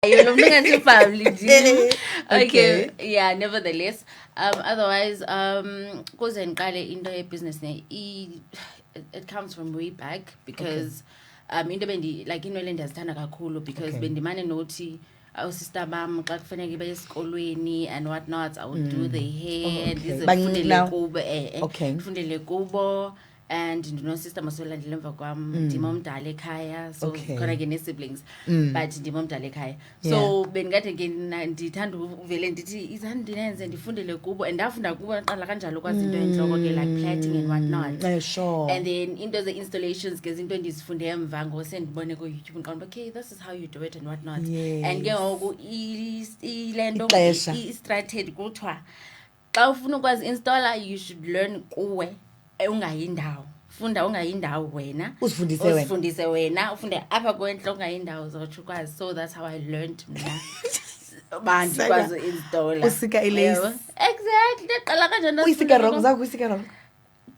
You're looking too family. Okay. Yeah, nevertheless. Otherwise, cause and into business it comes from way back because into bendi like inolenda zithanda kakhulu because bendimane nothi sister bam xa kufanele baye esikolweni and what not, I would do the hair ndize ndifundele kubo ndifundele kubo and sister masolandela emva kwam ndima omdala ekhaya so khona ke ne-siblings but ndima omdala ekhaya so bendikade ke ndithanda uvele ndithi izani ndinenze ndifundele kubo and ndafunda kubo qala kanjalo kwazi into entloko ke like plating and what not sure. And then into the-installations ke zinto endizifunde emva ngosendibone ku-YouTube ndiqonda okay, this is how you do it and what not and ke ngoku ile nto i-strategy kuthiwa xa ufuna ukwazi installer you should learn kuwe ungayindawo funda ungayindawo wena uzifundise wena ufunde apha kwenhle ungayindawo zotsho ukwazi. So that's how I learned mina bantu kwazi installer usika ilace exactly qala kanjani uyisika wrong zakho uyisika wrong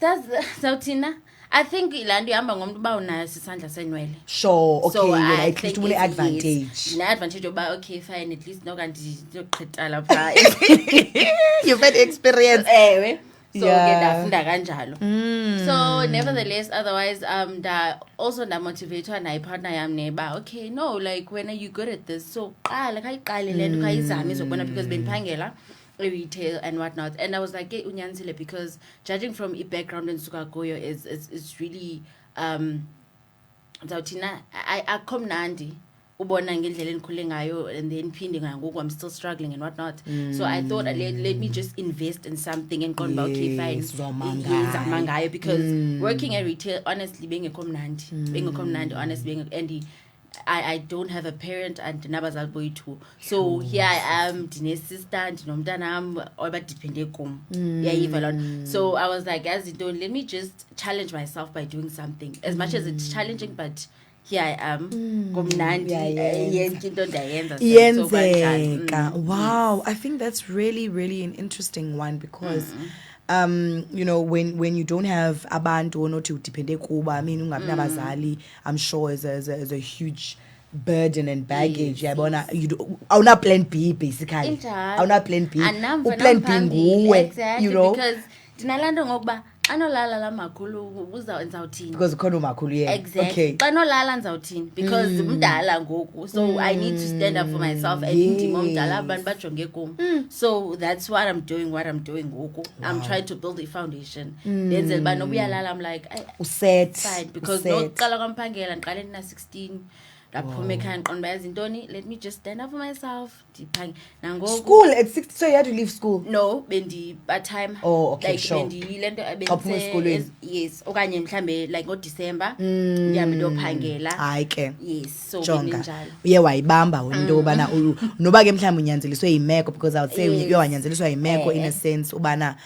that's zawuthina I think ilanto ihamba ngomuntu ba unayo sisandla senwele sure okay so yena at least une advantage advantage yoba okay fine at least nokanti ndiyoqhita lapha you've had experience ewe so ke ndafunda kanjalo so nevertheless otherwise also ndamotivatewa nayi partner yam neba okay no like when are you good at this so khayiqale le nto khayizame izokubona because bendiphangela retail and whatnot and I was like hey unyanisile because judging from a background endisuka kuyo is really zawuthina akho mnandi ubona ngendlela endikhule ngayo and then phinde ngoku I'm still struggling and whatnot so I thought let me just invest in something and qonda okay fine ngizama ngayo because working at retail honestly bengekho mnandi honestly and I don't have a parent and nabazali boyithu so here I am ndine-sister ndinomntanam abadepende kum yayiva loo so I was like as don't let me just challenge myself by doing something as much as it's challenging but here I am kumnandi yenke into ndayenza yenzeka wow I think that's really an interesting one because you know when you don't have abantu onothi udepende kuba I mean ungabi nabazali I'm sure is a huge burden and baggage yabona awuna plan B basically awuna plan B plan B nguwe you know because dinalando ngokuba anolala la makhulu uzawuthini because khona umakhulu exactly okay xa nolala ndizawuthini because mdala ngoku so I need to stand up for myself and ndimo omdala abantu bajonge kum so that's what I'm doing ngoku I'm trying to build a foundation ndenzela uba nobuyalala I'm like uset fine because nokuqala kwamphangela ndiqale ndina-16 ndaphuma ekhaya ndiqonda yazi intoni let me just stand up for myself ndiphange nangoku school at 60 so you had to leave school no bendi part time okay like sure bendi lento benze yes okanye mhlambe like ngoDecember ndihambe ndiyophangela hayi ke yes so benjalo uye wayibamba into ubana noba ke mhlambe unyanzeliswe imeko because I would say uye wanyanzeliswa imeko in a sense ubana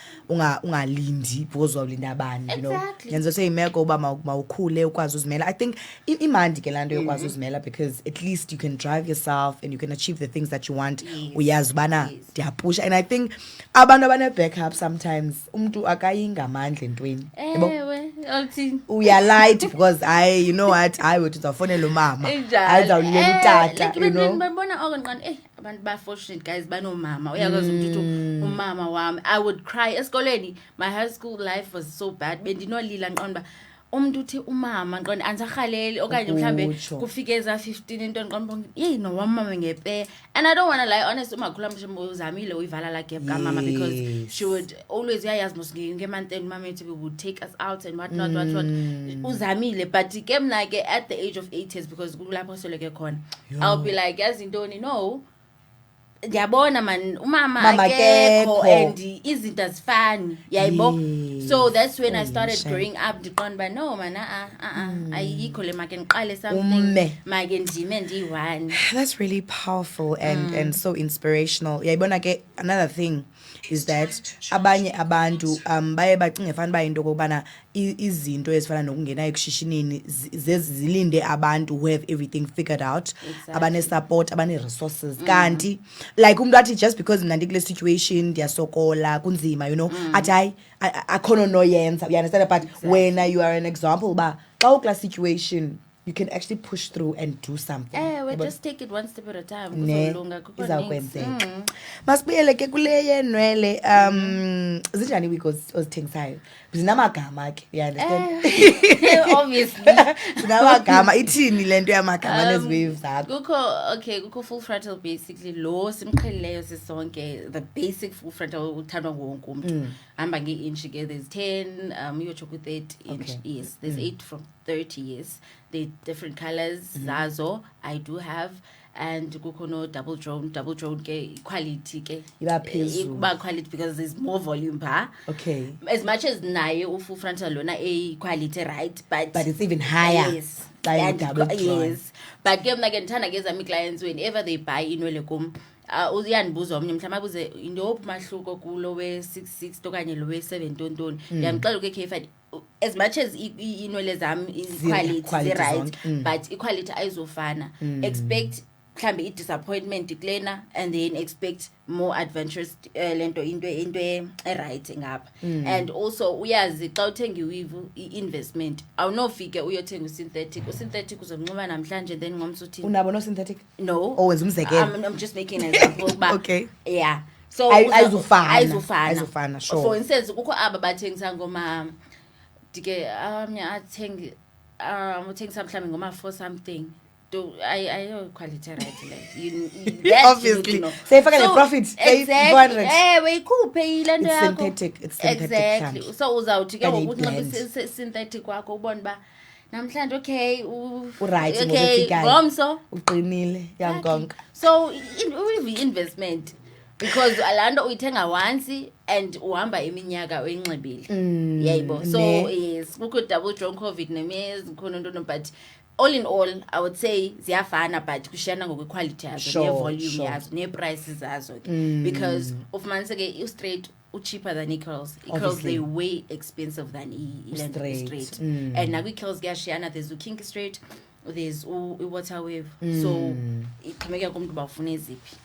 ungalindi because wawulinda abani you know nyanzeliswe imeko uba mawukhule ukwazi uzimela I think imandi ke lanto yokwazi uzimela because at least you can drive yourself and you can achieve the things that you want uyazi bana ndiyapusha and I think abantu abane backup sometimes umuntu akayingamandla entweni ewe uthini uyalight because you know what I would uzafonela umama azawulela utata you know ngibona okonqana abantu ba fortunate guys banomama uyakwazi ukuthi umama wami I would cry esikoleni my high school life was so bad bendinolila nqonba umuntu uthi umama nqonda anzahaleli okanye mhlambe kufike eza 15 into nqonba hey no wamama ngepe and I don't want to lie honest umakhula mshembo uzamile uyivala la gap ka mama because she would always yayazi mos ngemanten mama ethi we would take us out and what not uzamile but ke mna ke at the age of 80s because kulapho soleke khona I'll be like yazi intoni no ndiyabona man umama akekho and izinto azifani yayibo so that's when I started growing up ndiqonda no man ayikho le make ngiqale something make ndime ndi1 that's really powerful and so inspirational yayibona ke another thing is that abanye abantu baye bacinge fana ba into kokubana izinto ezifana nokungena ekushishinini zilinde abantu who have everything figured out abane support abane resources kanti like umuntu athi just because mina ndikule situation ndiyasokola kunzima you know athi hayi akhono noyenza you understand but when you are an example ba xa ukla situation you can actually push through and do something. We just take it one step at a time. Izawukwenzeka. Masibuyele ke kule yenwele zinjani week ozithengisayo? Zinamagama ke, you understand? Obviously. Zinamagama ithini lento yamagama neziwevu zakho? Kukho full frontal basically lo simqhelileyo sisonke, the basic full frontal uthandwa wonke umuntu. Hamba nge-inch ke, there's 10 uyotsho ku-30 inch. Yes, there's 8 from 30 years. They different colors zazo I do have, and kukho no double drone ke quality ke iba phezulu, iba quality because there's more volume pa. Okay, as much as naye full frontal lona a quality, right, but it's even higher. Yes, and double drone. Yes, but ke mna ke ndithanda ke zami clients whenever they buy inwele kum uyandibuza omnye mhlawumbe abuze indophi mahluko kulo we-66 okanye lo we-7 tontoni. Ndiyamxela ke Kfan, as much as inwele zami quality right, but equality ayizofana. Expect mhlambe i-disappointment kulena, and then expect more adventurous lento into right ngapha. And also uyazi xa uthenga iweave i-investment awunofike uyothenga usynthetic uzomnquma namhlanje then ngomso uthini unabo no synthetic. No, wenza umzekelo. I'm just making an example. But Okay, yeah, so ayizufana, sure. For instance kukho aba bathengisa ngoma dike amanye athenga uthengisa mhlawumbe ngoma for something. I know quality right like obviously say if I get a profit, say 400. Weyikhuphe ilento yakho. It's synthetic. Exactly. So uzawuthi ke ngokunxiba synthetic kwakho ubone ba namhlanje okay right ngomso uqinile yangonke. So investment, because alando uyithenga once and uhamba iminyaka oyinxibile. Yayibo. So yes, kukho double drone COVID nemezi khona nto, but all in all, I would say ziyafana, but kushiyana ngokwequality yazo, ne-volume yazo, ne-prices yazo. Because ufumaniseke straight cheaper than e-curls. E-curls, they way expensive than straight. And nakwi-curls kuyashiyana, there's kinky straight, there's water wave. So iqhubeka kumuntu bafuna eziphi.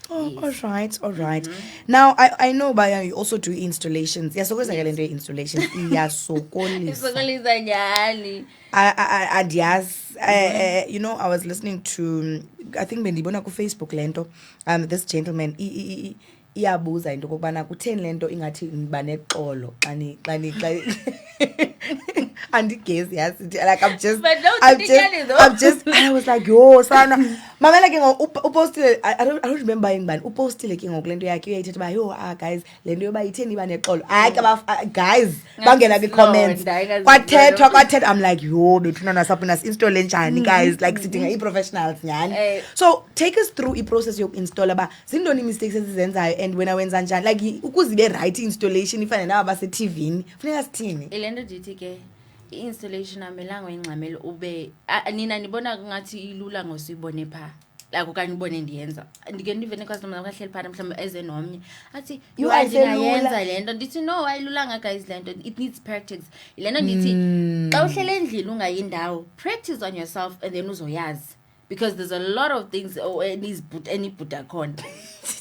All right. Now I know Baya, you also do installations. Yasokolisa ke lento installations. Iyasokolisa. Isokolisa nyani. And yes, you know, I was listening to, I think bendibona ku Facebook lento, this gentleman iyabuza into kokubana kutheni lento ingathi ngibanexolo xani andigezi yasithi like I'm just and I was like yo sana mamela ke upostile I don't remember ngibani upostile ke ngokulento yakhe uyayithetha ba yo guys lento yoba itheni ibanexolo guys bangena ke comments kwathethwa I'm like yo bethuna nasapho install njani guys like sidinga i-professionals nyani. So take us through i-process yoku-installa ba zindoni mistakes ezizenzayo and wena wenza njani like ukuzibe right installation ifana nawo base-TV funeka sithini ilento dithi ke i-installation amelanga ingxamelo ube nina nibona ngathi ilula ngosibone pha like okanye ubone ndiyenza ndike ndivene customer kahleli phana mhlawumbe eze nomnye athi you ayenza lento ndithi no ayilulanga guys lento it needs practice. Lento ndithi xa uhlele endlini ungayindawo practice on yourself and then uzoyazi, because there's a lot of things any Buddha con.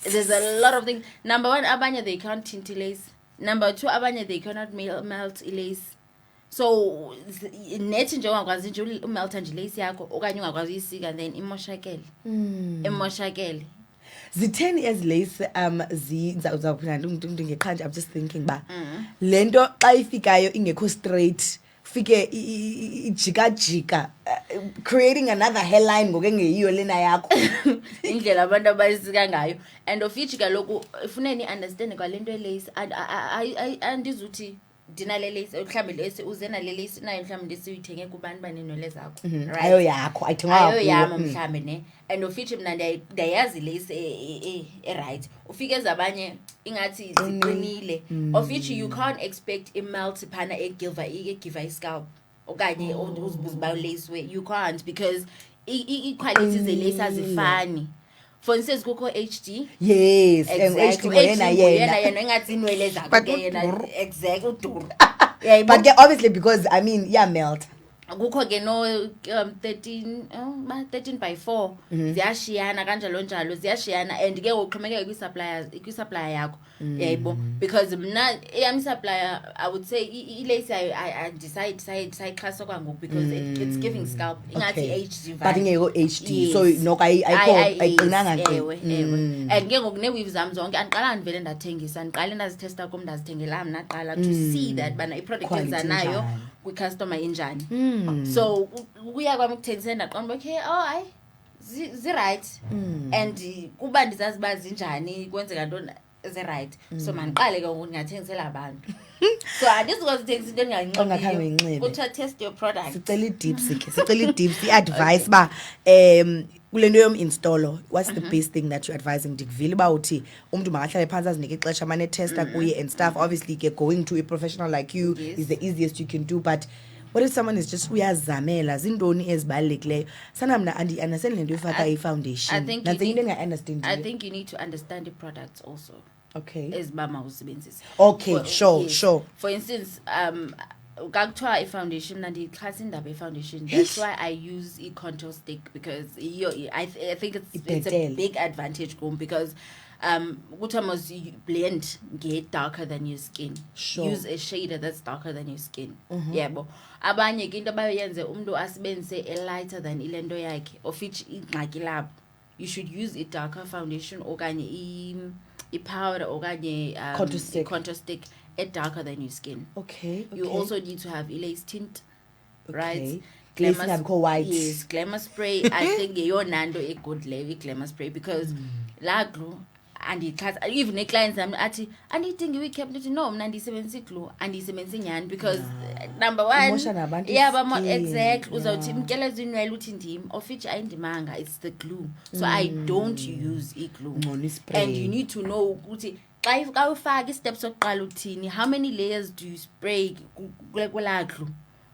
There's a lot of things. Number one, abanye they can't tint lace. Number two, abanye they cannot melt lace. So nethi nje ungakwazi nje umelt nje lace yakho okanye ungakwazi uyisika then imoshakele. Emoshakele. Zitheni as lace uzawuphina ngeqhanje. I'm just thinking ba lento xa ifikayo ingekho straight fike ijika creating another hairline ngokengeyiyo lena yakho indlela abantu abayisika ngayo. And of which kaloku ifuneni understand kwalento lace andizuthi dina lelesi mhlambe lesi uzena lelesi nayo mhlambe lesiyithenge kubantu banenwele zakho, right? Ayo yakho ayithenga ayo yami mhlambe ne. And ufithi mina ndayazi lesi right ufike ezabanye ingathi ziqinile of which you can't expect a melt phana give scalp okanye uzibuziba lace way, you can't, because quality ze-lace azifani. For instance kukho HD, yes, exactly. yena engathi inwele zakhe yena exactly uduru. But obviously because I mean melt kukho ke no 13 by 4 ziyashiyana kanjalo njalo ziyashiyana and ke uxhomekeke kwi-supplier yakho yayibo because mna eyam supplier I would say ilace I decide sayixhasa kwangoku because it's giving scalp ingathi HD but ingeko HD so noko ayiqinanga ewe and ke ngoku ne-weave zam zonke andiqala ndivele ndathengisa ndiqale ndazithesta kum ndazithengela mna qala to see that bana i-product enzanayo kwi-customer injani so kuya kwami ukuthengisela ndaqonda okay hayi zi-right and kuba ndizazi uba zinjani kwenzeka ntoni zi-right so mandiqale ke ngoku ndingathengisela abantu so andizikwazi uthengisa into endingayinxibiyo kuthiwa test your product sicela i-dips i-advice uba kule nto yom-installer what's the best thing that you're advising ndikuvile uba uthi umntu makahlale phantsi azinike ixesha manetesta kuye and stuff obviously ke going to a professional like you is the easiest you can do but what if someone is just uyazamela zintoni ezibalulekileyo sana mna andiunderstand le nto ifaka i-foundation nanze into endinga-understandiyo I think you need to understand the products also okay eziba mawuzisebenzise okay sure for instance kakuthiwa i-foundation mna ndiyixhasa indaba ye-foundation that's why I use i-contour stick because I think it's a big advantage kum because kuthiwa must blend get darker than your skin use a shader that's darker than your skin yebo abanye ke into abayenze umntu asebenzise lighter than ile nto yakhe of which ingxaki labo you should use a darker foundation okanye i-powder okanye contour stick darker than your skin. Okay. You also need to have lace tint, right? White. Yes, glamour spray. I think you're nando a good levy glamour spray because la glue and it has even the clients and I think we kept it no Nandi 70 glue and he's nyani because number one but exactly uzawuthi mkele zinwele uthi ndim of which ayindimanga it's the glue so I don't use glue and you need to know ukuthi xa ufaka i-steps sokuqala uthini how many layers do you spray kwela glue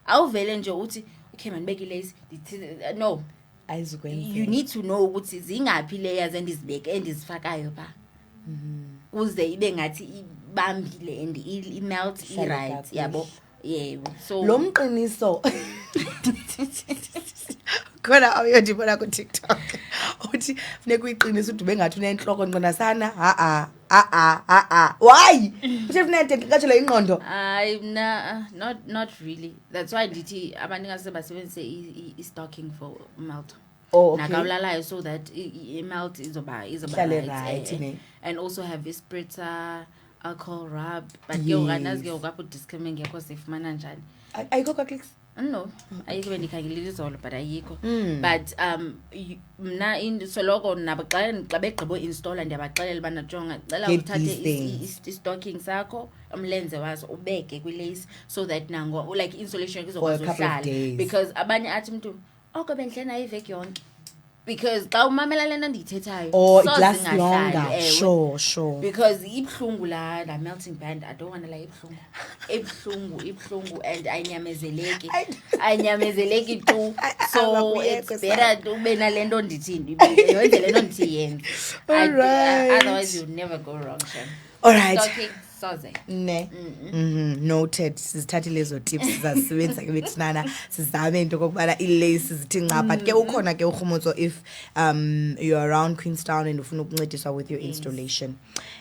awuvele nje uthi okay mandibeke ilace no you need to know ukuthi zingaphi layers endizifakayo pha uze ibe ngathi ibambile and i-melt i-right yabo yebo so lo mqiniso khona awuyondibona ku-TikTok uthi funeka uyiqinise uthi bengathi unentloko nqona sana why uthi funeka katsho le ingqondo not really that's why ndithi abantu ngase basebenzise i-stocking for melt nakawulalayo so that i-melt izoba right and also have spritzer alcohol rub but ke unganazi ke ngapho disclaimer ngekho sifumana njani ayikho kwa-clicks no ayikho bendikhangelile izolo but ayikho but mna soloko nabo xa begqibo installer ndiyabaxelela bana jonga cela uthathe i-stocking sakho umlenze wazo ubeke kwi-lace so that nango like insulation izokwazi uhlala because abanye athi mntu oko bendle nayo iveki yonke because xa umamela lento ndiyithethayo it lasts longer sure because ibhlungu la melting band I don't want to like ibhlungu and ayinyamezeleki tu so it's better ube nalento ndithini yenze lento ndiyenze otherwise you never go wrong all right soze noted sizithathile lezo tips sizasebenzisa ke bethinana sizame into kokubana i-lace zithi nca but ke ukhona ke uKgomotso if you're around Queenstown and ufuna ukuncediswa with your installation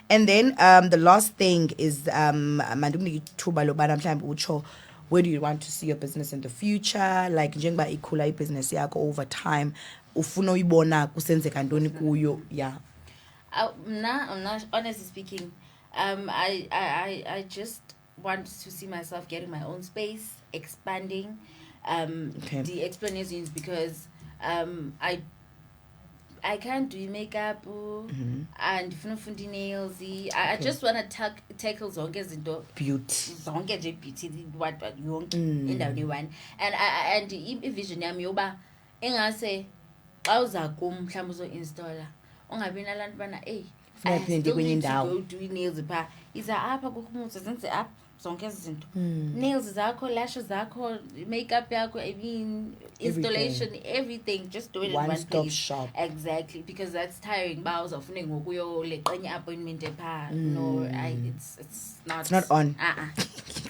and then the last thing is mandikunike ithuba lobana mhlawumbe utsho where do you want to see your business in the future like njengoba ikhula ibusiness yakho over time ufuna uyibona kusenzeka ntoni kuyo mna honestly speaking I just want to see myself getting my own space, expanding. The explanation is because I can't do makeup and fundi nails. I just want to tackle zonke izinto beauty zonke nje beauty what yonke endaweni one and i-vision yami yoba engase xa uza kum mhlawumbe uzo-installer ungabi nalantu bana I still need to go do nails pha iza apha kuKgomotso zenze apha zonke izinto nails zakho lashes zakho makeup yakho I mean installation everything just do it in one stop place shop exactly because that's tiring ba uzofuna ngokuyo leqenya appointment pha no it's not on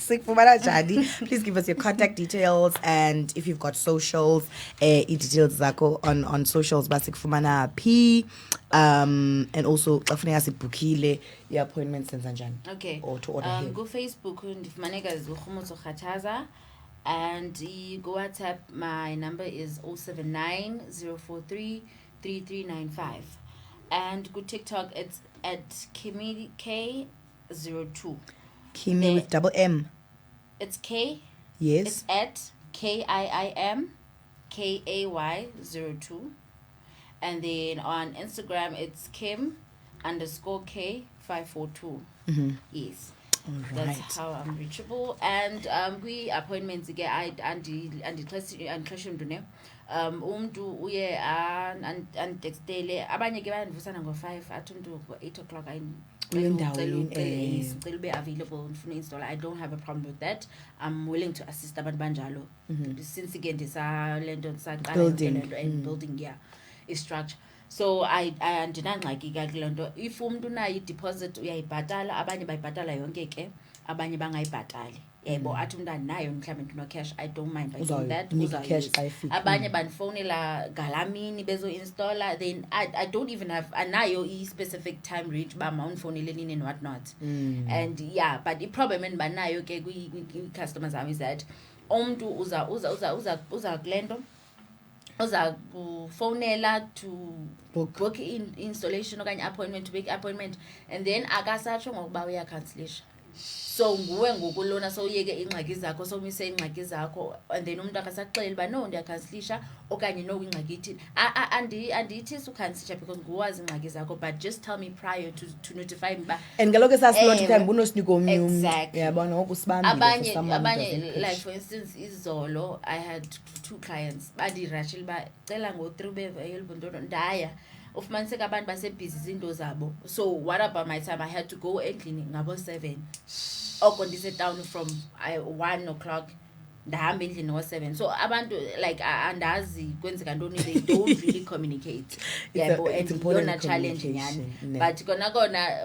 Sikufumana njani? Please give us your contact details, and if you've got socials, details zako on socials basikufumana p, and also xa funeka sibhukile i-appointments senza njani? Okay. Or to order here. Go Facebook ndifumaneka as Kgomotso Rataza, and go WhatsApp. My number is 079 043 3395, and go TikTok. It's at K02. Kimi with double M. It's K. Yes. It's at KIIMKAY02, and then on Instagram it's Kim_K542. Yes. All right. That's how I'm reachable. And we appointments again. I umntu uye anditextele abanye ke bayandivusana ngo5 athi umntu ngo8 o'clock sicela ube available ndifuna install. I don't have a problem with that. I'm willing to assist abantu banjalo since again ndisalento ndisaqala lento and building a structure. So I andinangxaki kule nto. If umntu unayo i-deposit uyayibhatala, abanye bayibhatala yonke ke, abanye bangayibhatali. Yebo athi umntu andinayo mhlawumbe ndino-cash, I don't mind by doing that. Abanye bandifowunela ngalamini bezo-installa, then I don't even have anayo i-specific time range uba mawundifowunele nini and what not. And yeah, but i-problem endibanayo ke kwi-customers zam is that umntu uza kule nto uza kufonela to book installation okanye appointment, to make appointment, and then akasatsho ngokuba uyakhansilisha. So nguwe ngokulona sowuyeke ingxaki zakho, somise ingxaki zakho, and then umuntu akasaxelela uba no ndiyakhansilisha okanye no ingxaki ithini. Andiyithisi ukhansilisha because nguwazi ingxaki zakho, but just tell me prior to notify me uba. And kaloku esasilot time bunosiniko omnye umntu. Exactly. Yabona ngoku sibambile for someone abanye like for instance izolo I had 2 clients bandirashile uba cela ngo3 ube-available ntoni ndaya. Ufumaniseka abantu basebhizi izinto zabo. So what about my time? I had to go endlini ngabo7 oko ndise-town from 1 o'clock ndahamba endlini ngo7. So abantu like andazi kwenzeka ntoni, they don't really communicate. Yebo, and yona challenge nyani. But kona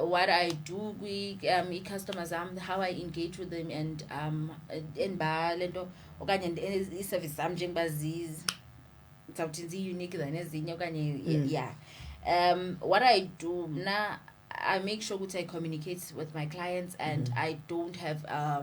what I do i-customers how I engage with them, and ba lento okanye i-service zam njengoba zawuthi zi-unique than ezinye okanye yeah. What I do now, I make sure that I communicate with my clients, and I don't have a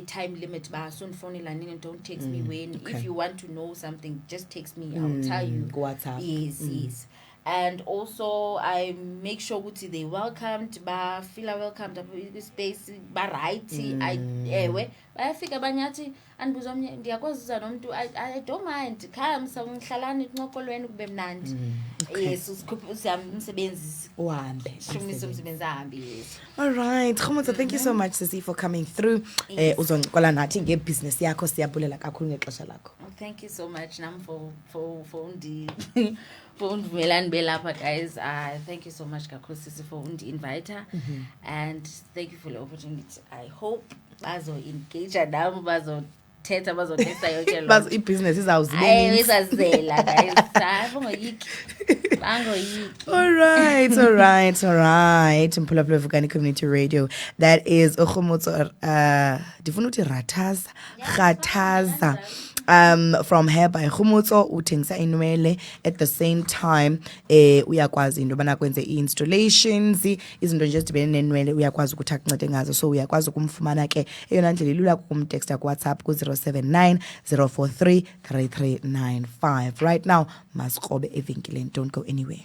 time limit. But soon phone and don't text me when. Okay. If you want to know something, just text me. I'll tell you. Go WhatsApp. Yes. And also I make sure that they welcomed, ba feel welcomed, space ba right. I figure banyathi andibuza omnye ndiyakwazi nomntu, I don't mind. Khamsa ngihlalani incokolweni kube mnandi. Yes, usikhuphe umsebenzi uhambe. Shumisa umsebenzi ahambe. Yes. All right. Kgomotso, thank you so much Sisi for coming through. Uzoncokola nathi ngebusiness yakho, siyabulela kakhulu ngexesha lakho. Thank you so much Nam for undivumelani belapha guys. Thank you so much kakhulu Sisi for undi-invite, and thank you for the opportunity. I hope bazo-engage nami, bazothetha yonke lo bazo i-business izawuzibeni isazela guys. Bangoyiki. All right. Mphulaphula Vukani Community Radio. That is Kgomotso ndifuna uthi Rataza. From Hair by Kgomotso, uthengisa inwele. At the same time uyakwazi into bana kwenze i-installations, izinto nje ezidibene nenwele uyakwazi ukuthi akuncede ngazo. So uyakwazi ukumfumana ke eyona ndlela ilula kumtexta ku WhatsApp ku 079 043 3395. Right now masikrobe evenkileni, don't go anywhere.